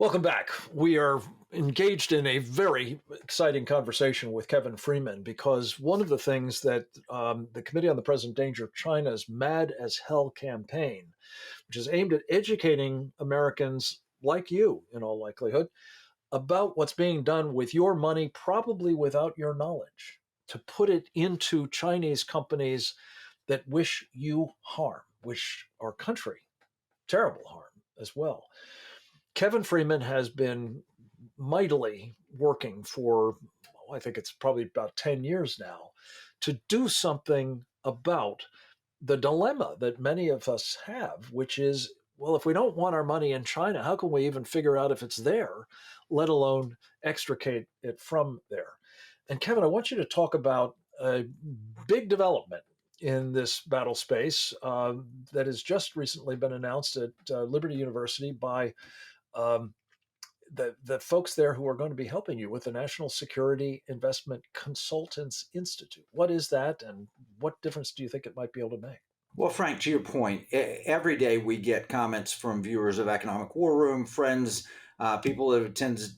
Welcome back. We are engaged in a very exciting conversation with Kevin Freeman because one of the things that the Committee on the Present Danger of China's Mad as Hell campaign, which is aimed at educating Americans like you, in all likelihood, about what's being done with your money, probably without your knowledge, to put it into Chinese companies that wish you harm, wish our country terrible harm as well. Kevin Freeman has been mightily working for, I think it's probably about 10 years now, to do something about the dilemma that many of us have, which is, well, if we don't want our money in China, how can we even figure out if it's there, let alone extricate it from there? And Kevin, I want you to talk about a big development in this battle space that has just recently been announced at Liberty University by um, the folks there who are going to be helping you with the National Security Investment Consultants Institute. What is that, and what difference do you think it might be able to make? Well, Frank, to your point, every day we get comments from viewers of Economic War Room, friends, people that attend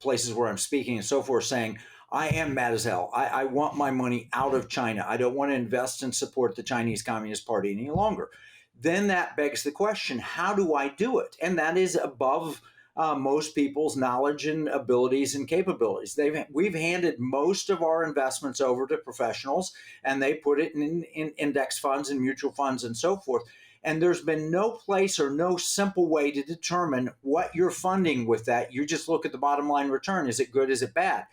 places where I'm speaking and so forth saying, I am mad as hell. I want my money out of China. I don't want to invest and support the Chinese Communist Party any longer. Then that begs the question, how do I do it? And that is above most people's knowledge and abilities and capabilities. We've handed most of our investments over to professionals, and they put it in index funds and mutual funds and so forth. And there's been no place or no simple way to determine what you're funding with that. You just look at the bottom line return. Is it good? Is it bad?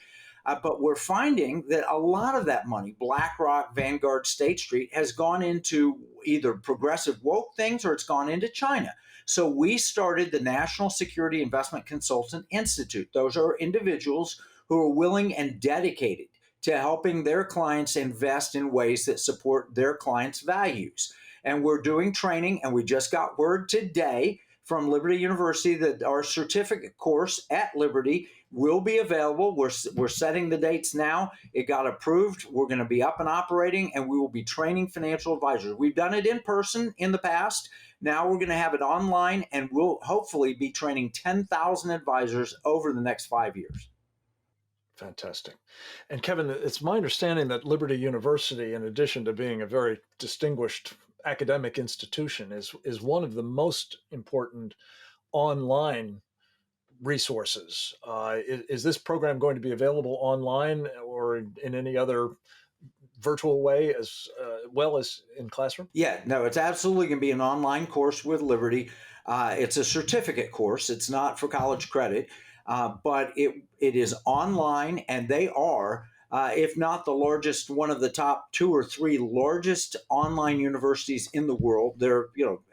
But we're finding that a lot of that money, BlackRock, Vanguard, State Street, has gone into either progressive woke things or it's gone into China. So we started the National Security Investment Consultant Institute. Those are individuals who are willing and dedicated to helping their clients invest in ways that support their clients' values. And we're doing training, and we just got word today from Liberty University that our certificate course at Liberty will be available. We're setting the dates now. It got approved. We're going to be up and operating, and we will be training financial advisors. We've done it in person in the past. Now we're going to have it online, and we'll hopefully be training 10,000 advisors over the next 5 years. Fantastic. And Kevin, it's my understanding that Liberty University, in addition to being a very distinguished academic institution, is one of the most important online resources. Is this program going to be available online or in any other virtual way as well as in classroom? Yeah, no, it's absolutely going to be an online course with Liberty. It's a certificate course. It's not for college credit, but it is online, and they are, if not the largest, one of the top two or three largest online universities in the world. Their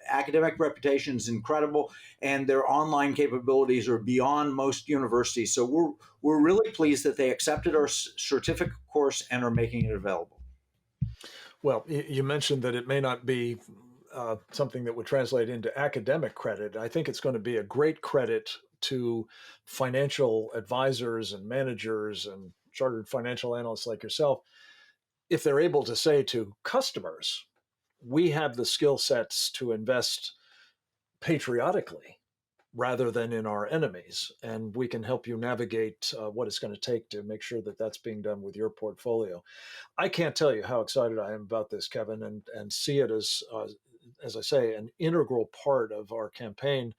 academic reputation is incredible, and their online capabilities are beyond most universities. So we're really pleased that they accepted our certificate course and are making it available. Well, you mentioned that it may not be something that would translate into academic credit. I think it's going to be a great credit to financial advisors and managers and chartered financial analysts like yourself if they're able to say to customers, we have the skill sets to invest patriotically rather than in our enemies. And we can help you navigate what it's going to take to make sure that that's being done with your portfolio. I can't tell you how excited I am about this, Kevin, and see it as I say, an integral part of our campaign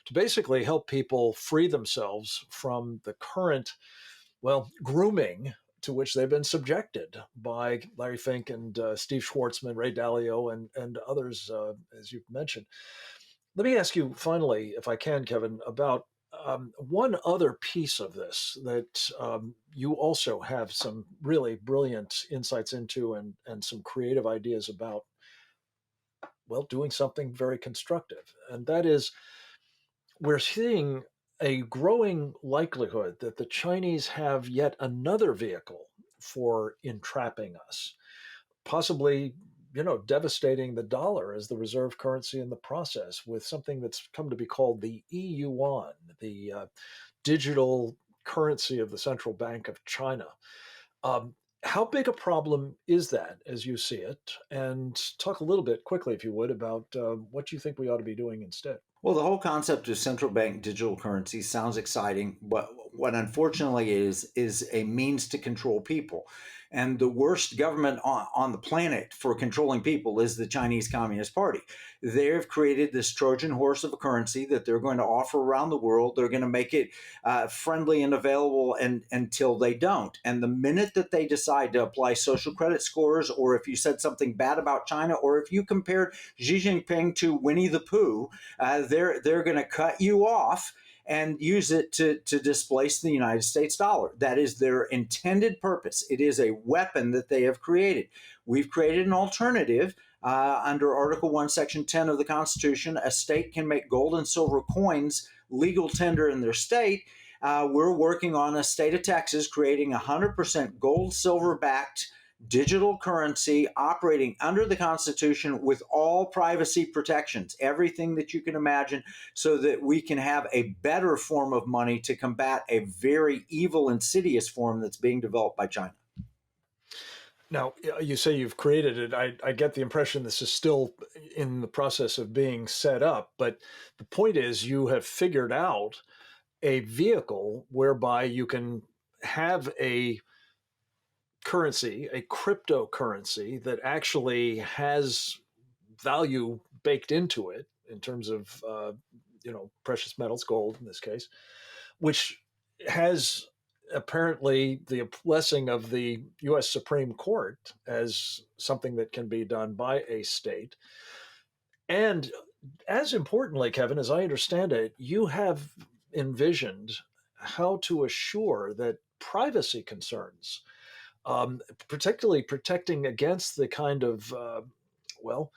to basically help people free themselves from the current, well, grooming to which they've been subjected by Larry Fink and Steve Schwartzman, Ray Dalio, and others, as you've mentioned. Let me ask you finally, if I can, Kevin, about one other piece of this that you also have some really brilliant insights into and some creative ideas about, well, doing something very constructive. And that is, we're seeing a growing likelihood that the Chinese have yet another vehicle for entrapping us, possibly devastating the dollar as the reserve currency in the process with something that's come to be called the e-yuan, the digital currency of the Central Bank of China. How big a problem is that as you see it? And talk a little bit quickly, if you would, about what you think we ought to be doing instead. Well, the whole concept of central bank digital currency sounds exciting, but what unfortunately is a means to control people. And the worst government on the planet for controlling people is the Chinese Communist Party. They've created this Trojan horse of a currency that they're going to offer around the world. They're going to make it friendly and available until they don't. And the minute that they decide to apply social credit scores, or if you said something bad about China, or if you compared Xi Jinping to Winnie the Pooh, they're going to cut you off and use it to displace the United States dollar. That is their intended purpose. It is a weapon that they have created. We've created an alternative. Under Article 1, Section 10 of the Constitution, a state can make gold and silver coins legal tender in their state. We're working on a state of Texas creating 100% gold, silver backed digital currency operating under the Constitution with all privacy protections, everything that you can imagine, so that we can have a better form of money to combat a very evil, insidious form that's being developed by China. Now, you say you've created it. I get the impression this is still in the process of being set up, but the point is you have figured out a vehicle whereby you can have a currency, a cryptocurrency that actually has value baked into it in terms of precious metals, gold in this case, which has apparently the blessing of the U.S. Supreme Court as something that can be done by a state. And as importantly, Kevin, as I understand it, you have envisioned how to assure that privacy concerns, particularly protecting against the kind of, well,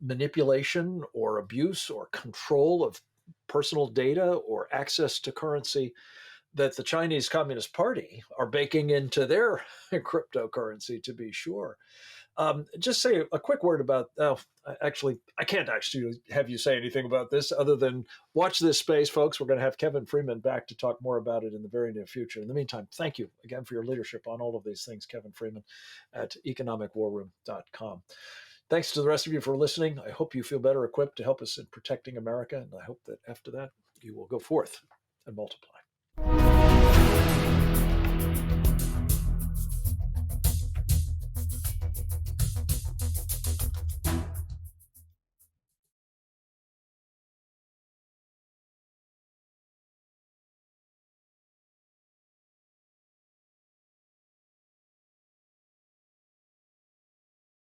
manipulation or abuse or control of personal data or access to currency that the Chinese Communist Party are baking into their cryptocurrency, to be sure. Just say a quick word about. Actually, I can't actually have you say anything about this other than watch this space, folks. We're going to have Kevin Freeman back to talk more about it in the very near future. In the meantime, thank you again for your leadership on all of these things, Kevin Freeman at economicwarroom.com. Thanks to the rest of you for listening. I hope you feel better equipped to help us in protecting America. And I hope that after that, you will go forth and multiply.